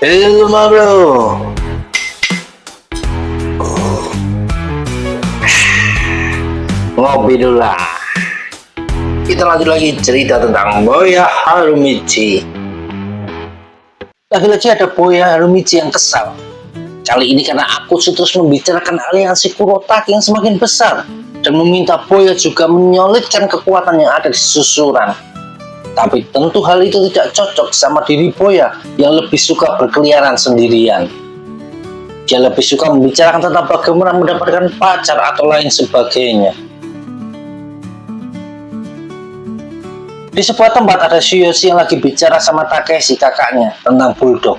Halo bro, ngopi dulu lah. Kita lanjut lagi cerita tentang Boya Harumichi. Lagi-lagi ada Boya Harumichi yang kesal. Kali ini karena Akutsu terus membicarakan aliansi Kurotaki yang semakin besar dan meminta Boya juga menyolidkan kekuatan yang ada di susuran. Tapi tentu hal itu tidak cocok sama diri Boya yang lebih suka berkeliaran sendirian. Dia lebih suka membicarakan tentang bagaimana mendapatkan pacar atau lain sebagainya. Di sebuah tempat ada Tsuyoshi yang lagi bicara sama Takeshi kakaknya tentang Bulldog.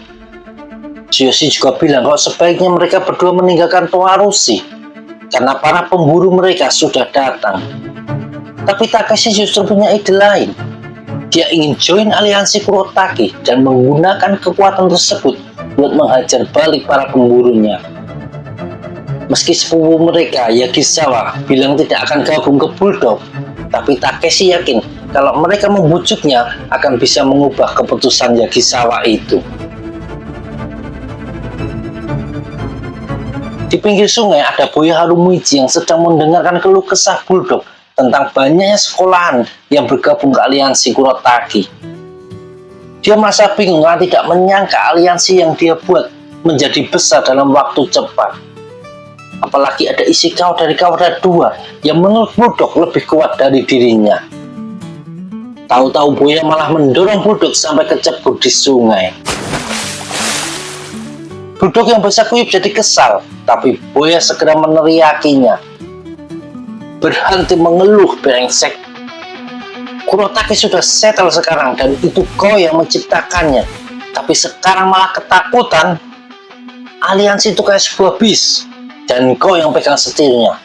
Tsuyoshi juga bilang kalau sebaiknya mereka berdua meninggalkan Toarushi karena para pemburu mereka sudah datang. Tapi Takeshi justru punya ide lain. Dia ingin join aliansi Kurotaki dan menggunakan kekuatan tersebut buat menghajar balik para pemburunya. Meski sepupu mereka, Yagisawa, bilang tidak akan gabung ke Bulldog, tapi Takeshi yakin kalau mereka membujuknya akan bisa mengubah keputusan Yagisawa itu. Di pinggir sungai ada Boya Harumichi yang sedang mendengarkan keluh kesah Bulldog tentang banyaknya sekolahan yang bergabung ke aliansi Kurotaki. Dia merasa bingung karena tidak menyangka aliansi yang dia buat menjadi besar dalam waktu cepat. Apalagi ada Ishikawa dari Kawada 2 yang menurut Bulldog lebih kuat dari dirinya. Tahu-tahu Boya malah mendorong Bulldog sampai kecebur di sungai. Bulldog yang bahasa kuyup jadi kesal, tapi Boya segera meneriakinya. Berhenti mengeluh, brengsek. Kurotaki sudah settle sekarang dan itu kau yang menciptakannya. Tapi sekarang malah ketakutan. Aliansi itu kayak sebuah bis dan kau yang pegang setirnya.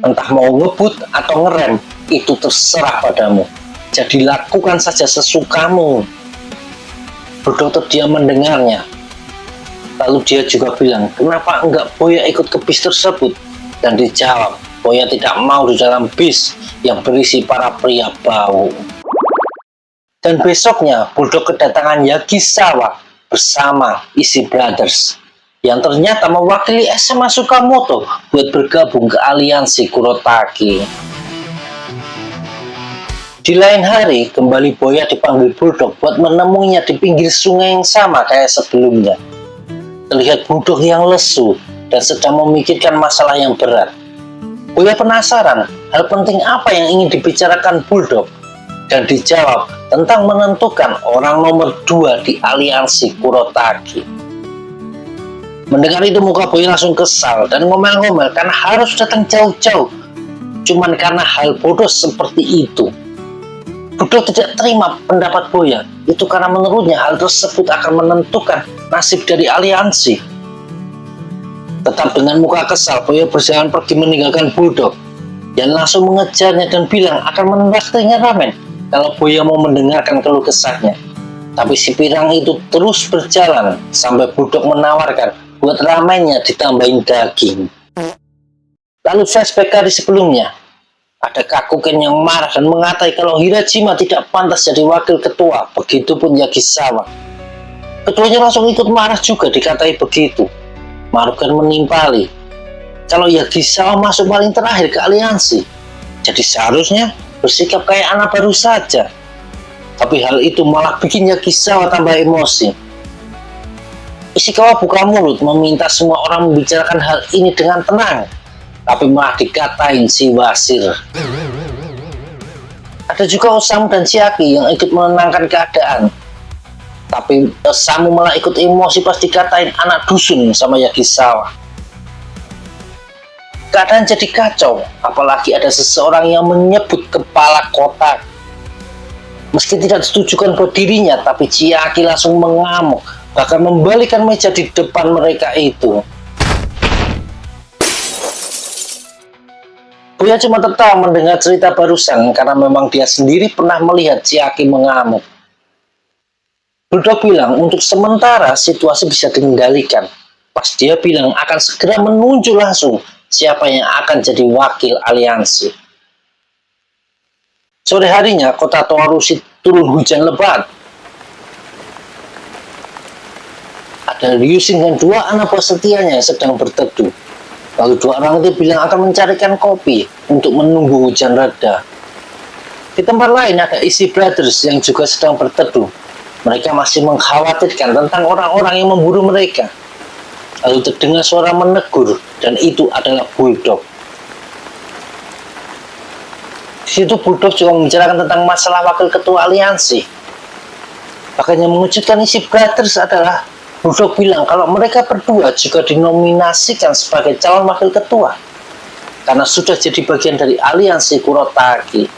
Entah mau ngebut atau ngerem, itu terserah padamu. Jadi lakukan saja sesukamu. Bulldog terdiam mendengarnya. Lalu dia juga bilang, kenapa enggak Boya ikut ke bis tersebut? Dan dijawab, Boya tidak mau di dalam bis yang berisi para pria bau. Dan besoknya Bulldog kedatangan Yagisawa bersama Ishii Brothers yang ternyata mewakili SMA Tsukamoto buat bergabung ke aliansi Kurotaki. Di lain hari kembali Boya dipanggil Bulldog buat menemuinya di pinggir sungai yang sama kayak sebelumnya. Terlihat Bulldog yang lesu dan sedang memikirkan masalah yang berat. Boya penasaran hal penting apa yang ingin dibicarakan Bulldog dan dijawab tentang menentukan orang nomor 2 di aliansi Kurotaki. Mendengar itu muka Boya langsung kesal dan ngomel-ngomel karena harus datang jauh-jauh cuman karena hal bodoh seperti itu. Bulldog tidak terima pendapat Boya itu karena menurutnya hal tersebut akan menentukan nasib dari aliansi. Tetap dengan muka kesal, Boya berjalan pergi meninggalkan Bulldog dan langsung mengejarnya dan bilang akan menraktirnya ramen kalau Boya mau mendengarkan keluh kesahnya. Tapi si pirang itu terus berjalan sampai Bulldog menawarkan buat ramennya ditambahin daging. Lalu flashback hari sebelumnya, ada Kakuken yang marah dan mengatai kalau Hirajima tidak pantas jadi wakil ketua, begitupun Yagisawa. Keduanya langsung ikut marah juga dikatai begitu. Marukan menimpali kalau Yagisawa masuk paling terakhir ke aliansi, jadi seharusnya bersikap kayak anak baru saja. Tapi hal itu malah bikin Yagisawa tambah emosi. Ishikawa buka mulut meminta semua orang membicarakan hal ini dengan tenang, tapi malah dikatain si wasir. Ada juga Osamu dan Chiaki yang ikut menenangkan keadaan. Tapi Osamu malah ikut emosi pas dikatain anak dusun sama Yagisawa. Keadaan jadi kacau, apalagi ada seseorang yang menyebut kepala kota. Meski tidak ditujukan buat dirinya, tapi Chiaki langsung mengamuk, bahkan membalikan meja di depan mereka itu. Boya cuma tertawa mendengar cerita barusan karena memang dia sendiri pernah melihat Chiaki mengamuk. Bulldog bilang untuk sementara situasi bisa dikendalikan. Pas dia bilang akan segera menunjuk langsung siapa yang akan jadi wakil aliansi. Sore harinya kota Toarushi turun hujan lebat. ada Ryushin dan dua anak buah setianya yang sedang berteduh. Lalu dua orang itu bilang akan mencarikan kopi untuk menunggu hujan reda. Di tempat lain ada Easy Brothers yang juga sedang berteduh. Mereka masih mengkhawatirkan tentang orang-orang yang memburu mereka. Lalu terdengar suara menegur, dan itu adalah Bulldog. Di situ Bulldog juga membicarakan tentang masalah wakil ketua aliansi. Bahkan yang mengejutkan Easy Brothers adalah Bulldog bilang kalau mereka berdua juga dinominasikan sebagai calon wakil ketua karena sudah jadi bagian dari aliansi Kurotaki.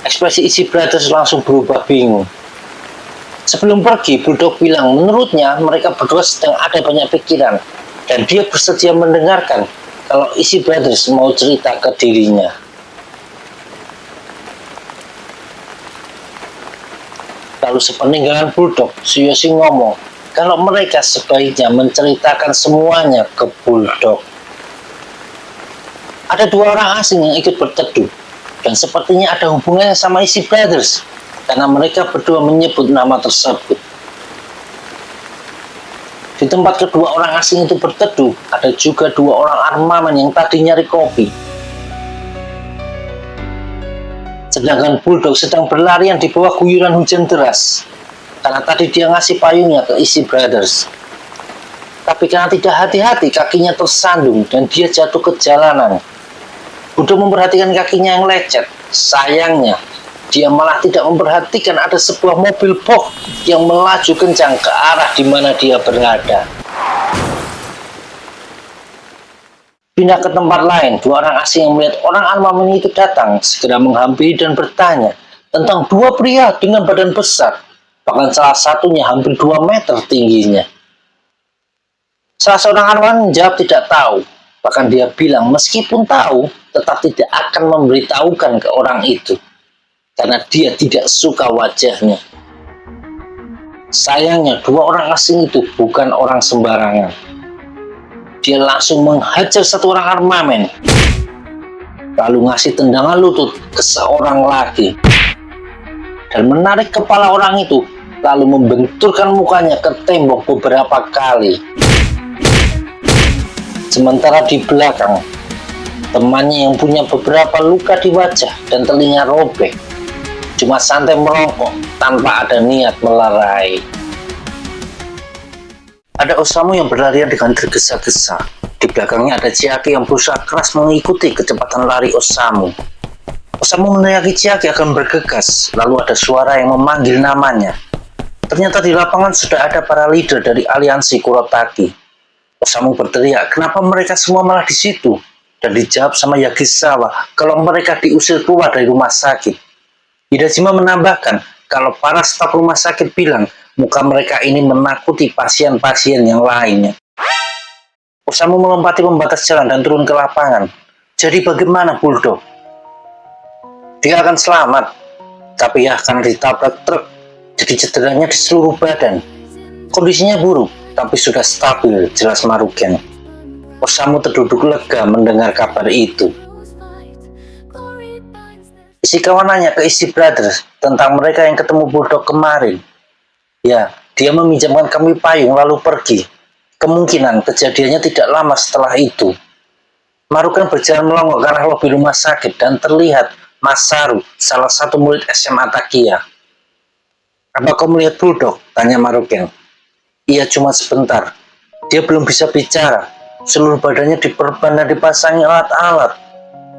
Ekspresi Easy Brothers langsung berubah bingung. Sebelum pergi, Bulldog bilang menurutnya mereka berdua sedang ada banyak pikiran dan dia bersedia mendengarkan kalau Easy Brothers mau cerita ke dirinya. Lalu sepeninggalan Bulldog, Tsuyoshi ngomong kalau mereka sebaiknya menceritakan semuanya ke Bulldog. Ada dua orang asing yang ikut berteduh, dan sepertinya ada hubungannya sama Easy Brothers, karena mereka berdua menyebut nama tersebut. Di tempat kedua orang asing itu berteduh, ada juga dua orang armamen yang tadi nyari kopi. Sedangkan Bulldog sedang berlarian di bawah guyuran hujan deras, karena tadi dia ngasih payungnya ke Easy Brothers. Tapi karena tidak hati-hati, kakinya tersandung dan dia jatuh ke jalanan. Bulldog memperhatikan kakinya yang lecet. Sayangnya, dia malah tidak memperhatikan ada sebuah mobil box yang melaju kencang ke arah di mana dia berada. Pindah ke tempat lain, dua orang asing yang melihat orang armamen itu datang segera menghampiri dan bertanya tentang dua pria dengan badan besar. Bahkan salah satunya hampir 2 meter tingginya. Salah seorang armamen menjawab tidak tahu. Bahkan dia bilang meskipun tahu, tetap tidak akan memberitahukan ke orang itu. Karena dia tidak suka wajahnya. Sayangnya dua orang asing itu bukan orang sembarangan. Dia langsung menghajar satu orang armamen. Lalu ngasih tendangan lutut ke seorang lagi. Dan menarik kepala orang itu, lalu membenturkan mukanya ke tembok beberapa kali. Sementara di belakang, temannya yang punya beberapa luka di wajah dan telinga robek, cuma santai merokok tanpa ada niat melerai. Ada Osamu yang berlarian dengan tergesa-gesa. Di belakangnya ada Chiaki yang berusaha keras mengikuti kecepatan lari Osamu. Osamu meneriaki Chiaki akan bergegas, lalu ada suara yang memanggil namanya. Ternyata di lapangan sudah ada para leader dari aliansi Kurotaki. Osamu berteriak, kenapa mereka semua malah di situ? Dan dijawab sama Yagisawa kalau mereka diusir keluar dari rumah sakit. Hidajima menambahkan kalau para staf rumah sakit bilang muka mereka ini menakuti pasien-pasien yang lainnya. Osamu melompati pembatas jalan dan turun ke lapangan. Jadi bagaimana Bulldog? Dia akan selamat, tapi ya karena ditabrak truk, jadi cederanya di seluruh badan. Kondisinya buruk, tapi sudah stabil, jelas Maruken. Osamu terduduk lega mendengar kabar itu. Ishikawa nanya ke Easy Brothers tentang mereka yang ketemu Bulldog kemarin. Ya, dia meminjamkan kami payung lalu pergi. Kemungkinan kejadiannya tidak lama setelah itu. Maruken berjalan melongo ke arah lobi rumah sakit dan terlihat Masaru, salah satu murid SMA Takiya. Apa kau melihat Bulldog? Tanya Maruken. Iya, cuma sebentar. Dia belum bisa bicara. Seluruh badannya diperban dan dipasangi alat-alat.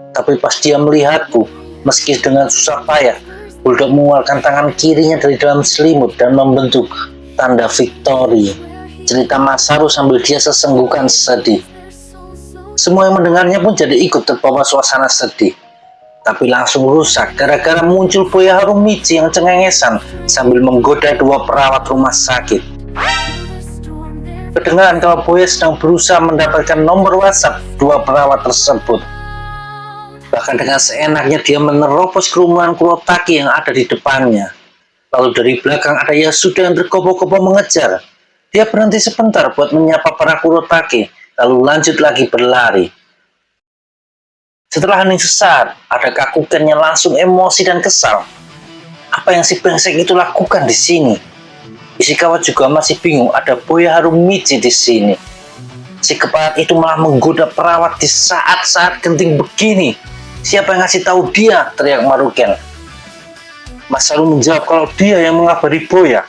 Tapi pas dia melihatku, meski dengan susah payah, Bulldog mengeluarkan tangan kirinya dari dalam selimut dan membentuk tanda victory. Cerita Masaru sambil dia sesenggukan sedih. Semua yang mendengarnya pun jadi ikut terbawa suasana sedih. Tapi langsung rusak gara-gara muncul Boya Harumichi yang cengengesan sambil menggoda dua perawat rumah sakit. Kedengaran kalau Boya sedang berusaha mendapatkan nomor WhatsApp dua perawat tersebut. Bahkan dengan seenaknya dia menerobos kerumunan Kurotaki yang ada di depannya. Lalu dari belakang ada Yasuda yang terkobo-kobo mengejar. Dia berhenti sebentar buat menyapa para Kurotaki, lalu lanjut lagi berlari. Setelah hening sesaat, ada Kakuken yang langsung emosi dan kesal. Apa yang si brengsek itu lakukan di sini? Ishikawa juga masih bingung ada Boya Harumichi di sini. Si keparat itu malah menggoda perawat di saat-saat genting begini. Siapa yang ngasih tahu dia? Teriak Maruken. Masaru menjawab kalau dia yang mengabari Boya.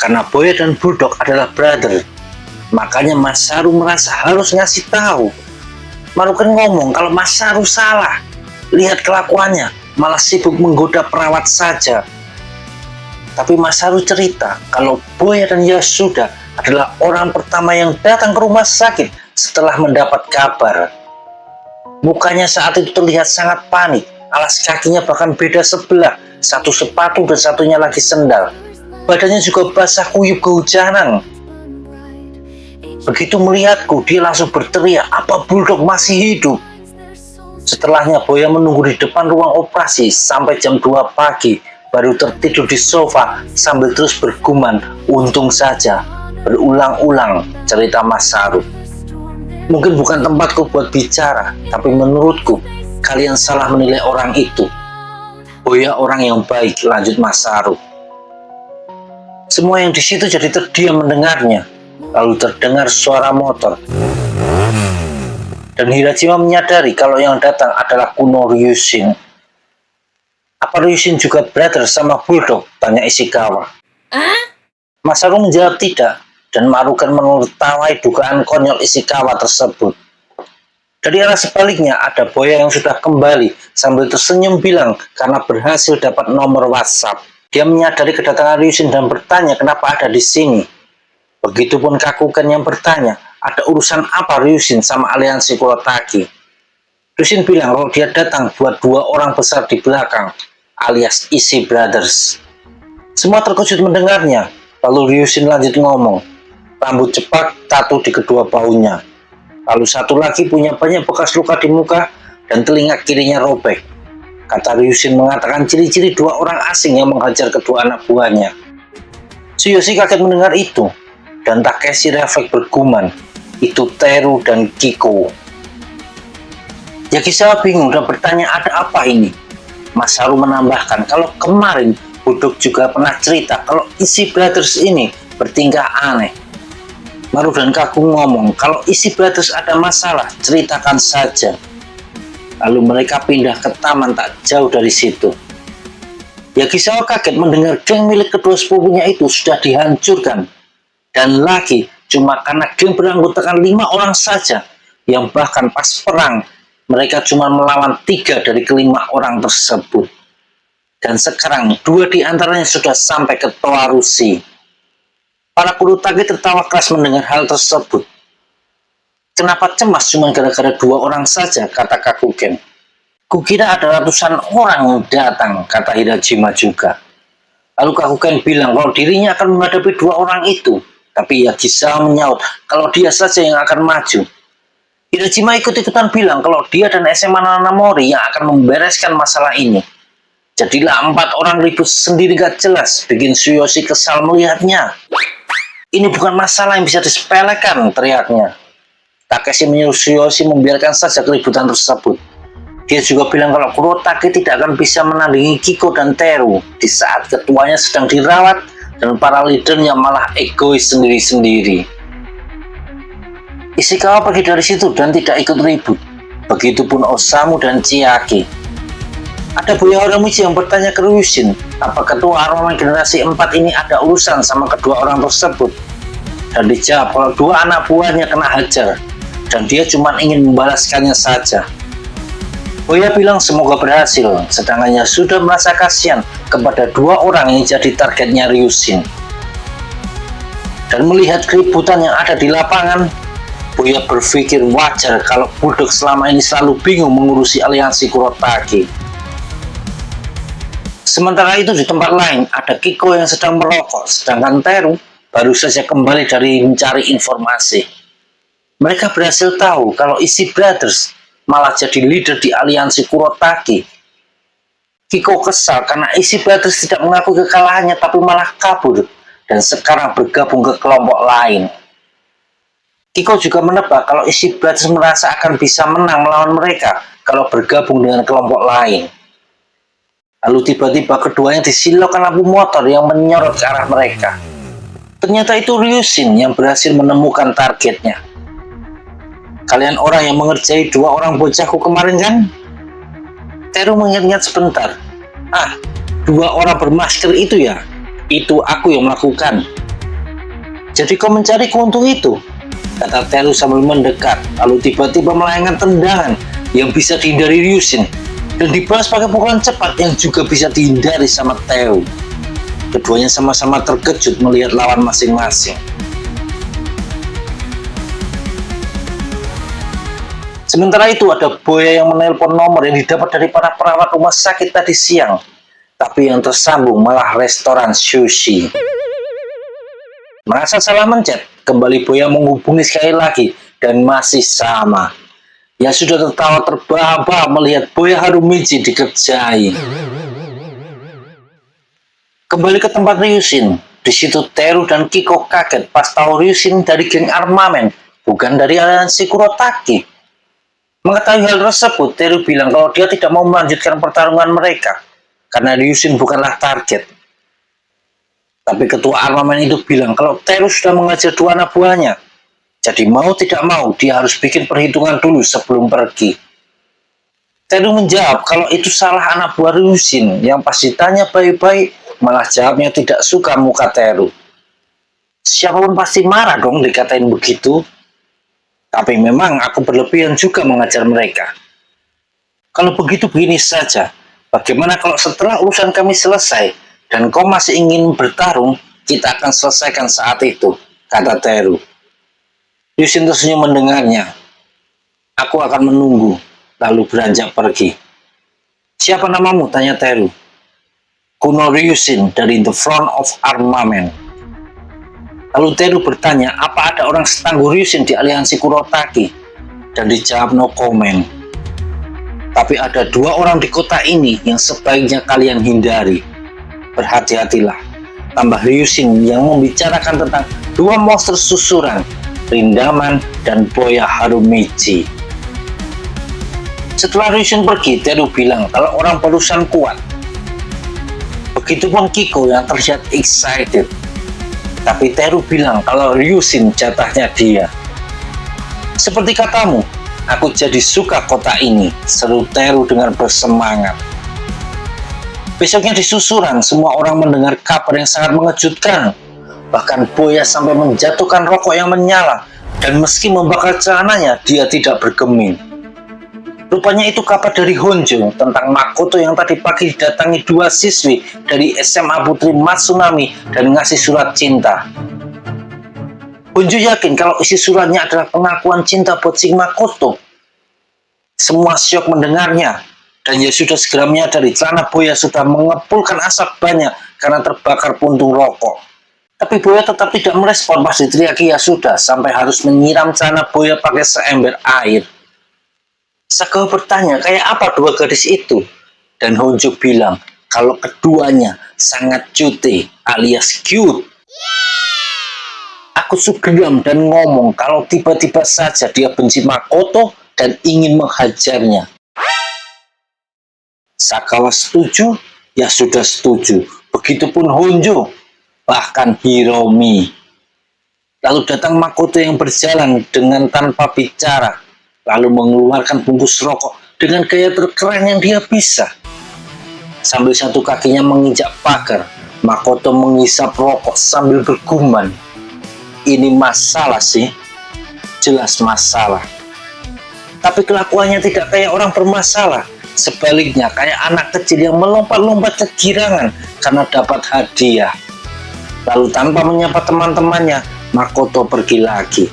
Karena Boya dan Bulldog adalah brother. Makanya Masaru merasa harus ngasih tahu. Maruken ngomong kalau Masaru salah. Lihat kelakuannya, malah sibuk menggoda perawat saja. Tapi Masaru cerita kalau Boya dan Yasuda adalah orang pertama yang datang ke rumah sakit setelah mendapat kabar. Mukanya saat itu terlihat sangat panik, alas kakinya bahkan beda sebelah, satu sepatu dan satunya lagi sendal. Badannya juga basah kuyup kehujanan. Begitu melihatku, dia langsung berteriak, apa Bulldog masih hidup? Setelahnya Boya menunggu di depan ruang operasi sampai jam 2 pagi, baru tertidur di sofa sambil terus bergumam, untung saja. Berulang-ulang cerita Masaru. Mungkin bukan tempatku buat bicara, tapi menurutku kalian salah menilai orang itu. Boya orang yang baik, lanjut Masaru. Semua yang di situ jadi terdiam mendengarnya. Lalu terdengar suara motor. Dan Hirajima menyadari kalau yang datang adalah Kuno Ryushin. Apa Ryushin juga brother sama Bulldog? Tanya Ishikawa. Masaru menjawab tidak. Dan Maruken menertawai dugaan konyol Ishikawa tersebut. Dari arah sebaliknya ada Boya yang sudah kembali sambil tersenyum bilang karena berhasil dapat nomor WhatsApp. Dia menyadari kedatangan Ryushin dan bertanya kenapa ada di sini. Begitupun Kakuken yang bertanya ada urusan apa Ryushin sama aliansi Kurotaki. Ryushin bilang kalau dia datang buat 2 orang besar di belakang alias Ishii Brothers. Semua terkejut mendengarnya. Lalu Ryushin lanjut ngomong. Rambut cepat, tato di kedua bahunya. Lalu satu lagi punya banyak bekas luka di muka dan telinga kirinya robek. Kata Ryushin mengatakan ciri-ciri 2 orang asing yang menghajar kedua anak buahnya. Tsuyoshi kaget mendengar itu dan Takeshi refleks bergumam, itu Teru dan Kiko. Yakisawa bingung dan bertanya ada apa ini. Masaru menambahkan kalau kemarin Bulldog juga pernah cerita kalau Ishii Brothers ini bertingkah aneh. Maru dan Kaku ngomong, kalau Ishii Brothers ada masalah, ceritakan saja. Lalu mereka pindah ke taman tak jauh dari situ. Yakisawa kaget mendengar geng milik kedua sepupunya itu sudah dihancurkan. Dan lagi, cuma karena geng beranggotakan 5 orang saja, yang bahkan pas perang, mereka cuma melawan 3 dari ke-5 orang tersebut. Dan sekarang 2 di antaranya sudah sampai ke Toarushi. Para Kurotaki tertawa keras mendengar hal tersebut. Kenapa cemas cuma gara-gara 2 orang saja, kata Kakuken. Kukira ada ratusan orang yang datang, kata Hirajima juga. Lalu Kakuken bilang kalau dirinya akan menghadapi 2 orang itu. Tapi Yakisawa menyaut kalau dia saja yang akan maju. Hirajima ikut-ikutan bilang kalau dia dan SMA Nanamori yang akan membereskan masalah ini. Jadilah 4 orang ribut sendiri gak jelas, bikin Tsuyoshi kesal melihatnya. Ini bukan masalah yang bisa disepelekan, teriaknya. Takeshi menyuruh Tsuyoshi membiarkan saja keributan tersebut. Dia juga bilang kalau Kurotaki tidak akan bisa menandingi Kiko dan Teru di saat ketuanya sedang dirawat dan para leadernya malah egois sendiri-sendiri. Ishikawa pergi dari situ dan tidak ikut ribut. Begitupun Osamu dan Chiaki. Ada Boya Harumichi yang bertanya ke Ryushin, apa ketua armament generasi 4 ini ada urusan sama kedua orang tersebut? Dan dijawab kalau 2 anak buahnya kena hajar, dan dia cuma ingin membalaskannya saja. Boya bilang semoga berhasil, sedangkan sudah merasa kasihan kepada 2 orang yang jadi targetnya Ryushin. Dan melihat keributan yang ada di lapangan, Boya berpikir wajar kalau Bulldog selama ini selalu bingung mengurusi aliansi Kurotaki. Sementara itu di tempat lain ada Kiko yang sedang merokok, sedangkan Teru baru saja kembali dari mencari informasi. Mereka berhasil tahu kalau Ishii Brothers malah jadi leader di aliansi Kurotaki. Kiko kesal karena Ishii Brothers tidak mengakui kekalahannya tapi malah kabur dan sekarang bergabung ke kelompok lain. Kiko juga menebak kalau Ishii Brothers merasa akan bisa menang melawan mereka kalau bergabung dengan kelompok lain. Lalu tiba-tiba keduanya disilaukan lampu motor yang menyorot ke arah mereka. Ternyata itu Ryushin yang berhasil menemukan targetnya. Kalian orang yang mengerjai 2 orang bocahku kemarin kan? Teru mengingat-ingat sebentar. 2 orang bermasker itu ya? Itu aku yang melakukan. Jadi kau mencari keuntung itu? Kata Teru sambil mendekat, lalu tiba-tiba melayangkan tendangan yang bisa dihindari Ryushin dan dibalas pakai pukulan cepat yang juga bisa dihindari sama Teru. Keduanya sama-sama terkejut melihat lawan masing-masing. Sementara itu ada buaya yang menelpon nomor yang didapat dari para perawat rumah sakit tadi siang. Tapi yang tersambung malah restoran sushi. Merasa salah mencet, kembali buaya menghubungi sekali lagi dan masih sama. Ya sudah tertawa terbahak-bahak melihat buaya Harumichi dikerjai. Kembali ke tempat Ryushin. Di situ Teru dan Kiko kaget pas tahu Ryushin dari geng armamen, bukan dari aliansi Kurotaki. Mengetahui hal tersebut, Teru bilang kalau dia tidak mau melanjutkan pertarungan mereka karena Ryushin bukanlah target. Tapi ketua armamen itu bilang kalau Teru sudah mengajar 2 anak buahnya. Jadi mau tidak mau dia harus bikin perhitungan dulu sebelum pergi. Teru menjawab kalau itu salah anak buah Ryushin yang pas ditanya baik-baik malah jawabnya tidak suka muka Teru. Siapapun pasti marah dong dikatain begitu. Tapi memang aku berlebihan juga mengajar mereka. Kalau begitu begini saja. Bagaimana kalau setelah urusan kami selesai dan kau masih ingin bertarung, kita akan selesaikan saat itu, kata Teru. Ryushin tersenyum mendengarnya. Aku akan menunggu, lalu beranjak pergi. Siapa namamu? Tanya Teru. Kuno Ryushin dari The Front of Armament. Lalu Teru bertanya, apa ada orang setangguh Ryushin di aliansi Kurotaki? Dan dijawab no comment. Tapi ada 2 orang di kota ini yang sebaiknya kalian hindari. Berhati-hatilah. Tambah Ryushin yang membicarakan tentang 2 monster susuran, Rindaman dan Boya Harumichi. Setelah Ryushin pergi, Teru bilang kalau orang barusan kuat. Begitupun Kiko yang terlihat excited. Tapi Teru bilang kalau Ryushin jatahnya dia. Seperti katamu, aku jadi suka kota ini, seru Teru dengan bersemangat. Besoknya di susuran, semua orang mendengar kabar yang sangat mengejutkan. Bahkan Boya sampai menjatuhkan rokok yang menyala, dan meski membakar celananya, dia tidak bergeming. Rupanya itu kabar dari Honjo tentang Makoto yang tadi pagi didatangi 2 siswi dari SMA Putri Matsunami dan ngasih surat cinta. Honjo yakin kalau isi suratnya adalah pengakuan cinta buat si Makoto. Semua syok mendengarnya, dan ya sudah segera menyadari celana Boya sudah mengepulkan asap banyak karena terbakar puntung rokok. Tapi Boya tetap tidak merespon pas diteriaki ya sudah sampai harus menyiram celana Boya pakai seember air. Sakawa bertanya, kayak apa 2 gadis itu? Dan Honjo bilang, kalau keduanya sangat cute alias cute. Aku sugeram dan ngomong kalau tiba-tiba saja dia benci Makoto dan ingin menghajarnya. Sakawa setuju, ya sudah setuju. Begitupun Honjo, bahkan Hiromi. Lalu datang Makoto yang berjalan dengan tanpa bicara. Lalu mengeluarkan bungkus rokok dengan gaya terkeren yang dia bisa. Sambil satu kakinya menginjak pagar, Makoto menghisap rokok sambil bergumam. Ini masalah sih, jelas masalah. Tapi kelakuannya tidak kayak orang bermasalah. Sebaliknya kayak anak kecil yang melompat-lompat kegirangan karena dapat hadiah. Lalu tanpa menyapa teman-temannya, Makoto pergi lagi.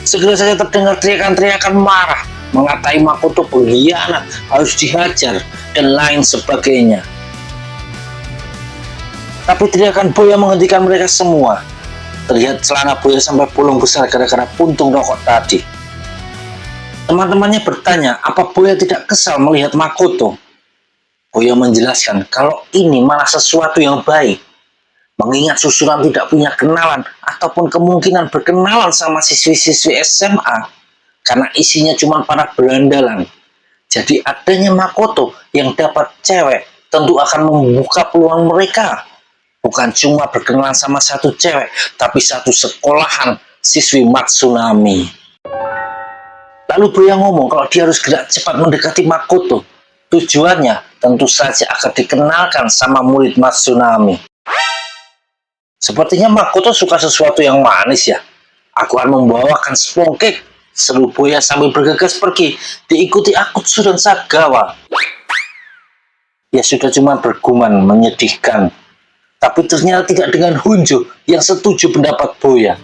Segera saja terdengar teriakan-teriakan marah, mengatai Makoto pengkhianat, harus dihajar, dan lain sebagainya. Tapi teriakan Boya menghentikan mereka semua. Terlihat celana Boya sampai bolong besar gara-gara puntung rokok tadi. Teman-temannya bertanya, apa Boya tidak kesal melihat Makoto? Boya menjelaskan kalau ini malah sesuatu yang baik. Mengingat susuran tidak punya kenalan ataupun kemungkinan berkenalan sama siswi-siswi SMA karena isinya cuma para berandalan. Jadi adanya Makoto yang dapat cewek tentu akan membuka peluang mereka. bukan cuma berkenalan sama satu cewek, tapi satu sekolahan siswi Matsunami. Lalu Boya ngomong kalau dia harus gerak cepat mendekati Makoto. Tujuannya tentu saja agar dikenalkan sama murid Matsunami. Sepertinya Makoto suka sesuatu yang manis ya. Aku akan membawakan spong cake, seru Boya sambil bergegas pergi, diikuti Akutsu dan Sagawa. Ya sudah cuma bergumam menyedihkan. Tapi ternyata tidak dengan Honjo yang setuju pendapat Boya.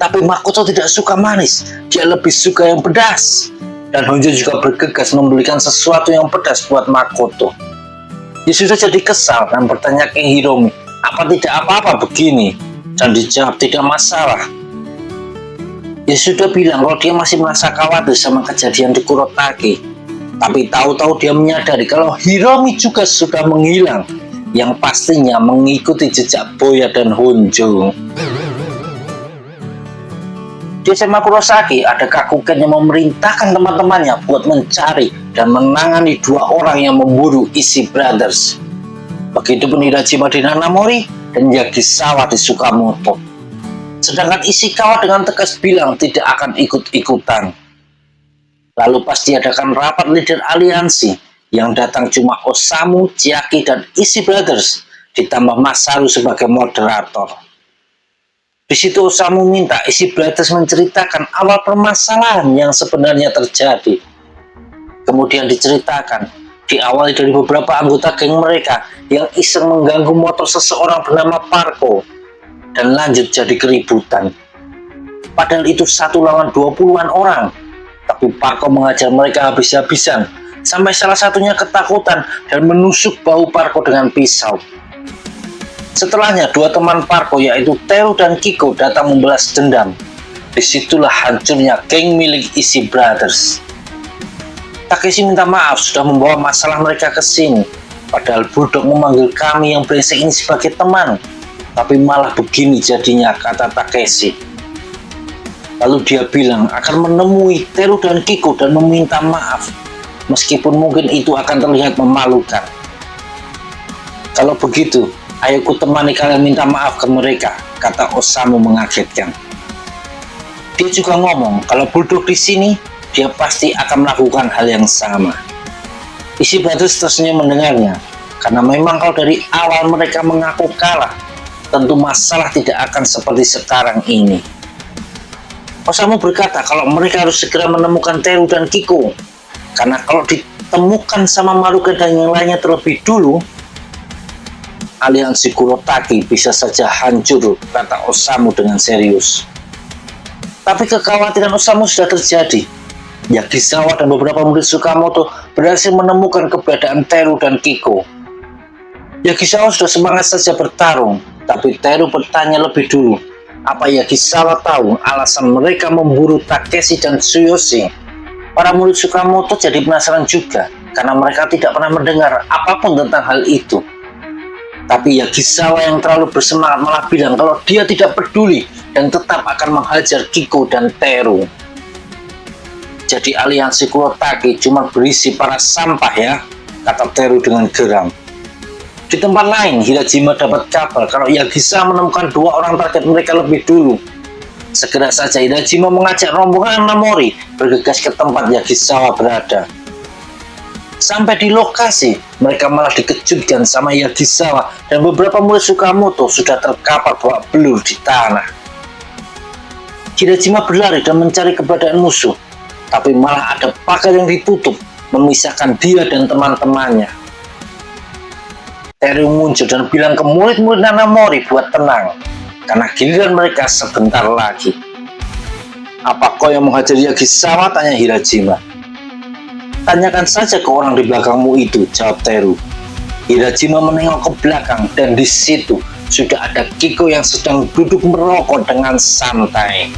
Tapi Makoto tidak suka manis, dia lebih suka yang pedas. Dan Honjo juga bergegas membelikan sesuatu yang pedas buat Makoto. Dia sudah jadi kesal dan bertanya ke Hiromi, apa tidak apa-apa begini? Dan dijawab tidak masalah. Dia sudah bilang kalau dia masih merasa khawatir sama kejadian di Kurotake. Tapi tahu-tahu dia menyadari kalau Hiromi juga sudah menghilang, yang pastinya mengikuti jejak Boya dan Honjo. Di SMA Kurosaki ada Kakuken yang memerintahkan teman-temannya buat mencari dan menangani 2 orang yang memburu Ishii Brothers. Begitupun Hirajima di Nanamori dan Yagisawa di Tsukamoto. Sedangkan Ishikawa dengan tegas bilang tidak akan ikut-ikutan. Lalu pas diadakan rapat leader aliansi, yang datang cuma Osamu, Chiaki, dan Ishii Brothers, ditambah Masaru sebagai moderator. Di situ Osamu minta Ishii Brothers menceritakan awal permasalahan yang sebenarnya terjadi. Kemudian diceritakan, diawali dari beberapa anggota geng mereka yang iseng mengganggu motor seseorang bernama Parko, dan lanjut jadi keributan. Padahal itu 1 lawan 20-an orang, tapi Parko mengajar mereka habis-habisan, sampai salah satunya ketakutan dan menusuk bahu Parko dengan pisau. Setelahnya 2 teman Parko yaitu Teru dan Kiko datang membalas dendam. Disitulah hancurnya geng milik Ishii Brothers. Takeshi minta maaf sudah membawa masalah mereka ke sini. Padahal Bulldog memanggil kami yang brengsek ini sebagai teman. Tapi malah begini jadinya, kata Takeshi. Lalu dia bilang akan menemui Teru dan Kiko dan meminta maaf. Meskipun mungkin itu akan terlihat memalukan. Kalau begitu, ayo ku temani kalian minta maaf ke mereka, kata Osamu mengagetkan. Dia juga ngomong kalau Bulldog di sini, dia pasti akan melakukan hal yang sama. Ishii Brothers tersenyum mendengarnya, karena memang kalau dari awal mereka mengaku kalah, tentu masalah tidak akan seperti sekarang ini. Osamu berkata kalau mereka harus segera menemukan Teru dan Kiko, karena kalau ditemukan sama Maruka dan yang lainnya terlebih dulu, aliansi Kurotake bisa saja hancur, kata Osamu dengan serius. Tapi kekhawatiran Osamu sudah terjadi. Yagisawa dan beberapa murid Tsukamoto berhasil menemukan keberadaan Teru dan Kiko. Yagisawa sudah semangat saja bertarung, tapi Teru bertanya lebih dulu, apa Yagisawa tahu alasan mereka memburu Takeshi dan Tsuyoshi? Para murid Tsukamoto jadi penasaran juga, karena mereka tidak pernah mendengar apapun tentang hal itu. Tapi Yagisawa yang terlalu bersemangat malah bilang kalau dia tidak peduli dan tetap akan menghajar Kiko dan Teru. Jadi aliansi Kurotake cuma berisi para sampah ya, kata Teru dengan geram. Di tempat lain, Hirajima dapat kabar kalau Yagisawa menemukan 2 orang target mereka lebih dulu. Segera saja Hirajima mengajak rombongan Namori bergegas ke tempat Yagisawa berada. Sampai di lokasi, mereka malah dikejutkan sama Yagisawa dan beberapa murid Tsukamoto sudah terkapar babak belur di tanah. Hirajima berlari dan mencari keberadaan musuh, tapi malah ada pagar yang ditutup memisahkan dia dan teman-temannya. Teru muncul dan bilang ke murid-murid Nanamori buat tenang, karena giliran mereka sebentar lagi. Apa kau yang menghajar Yagisawa? Tanya Hirajima. Tanyakan saja ke orang di belakangmu itu, jawab Teru. Hirajima menengok ke belakang dan di situ sudah ada Kiko yang sedang duduk merokok dengan santai.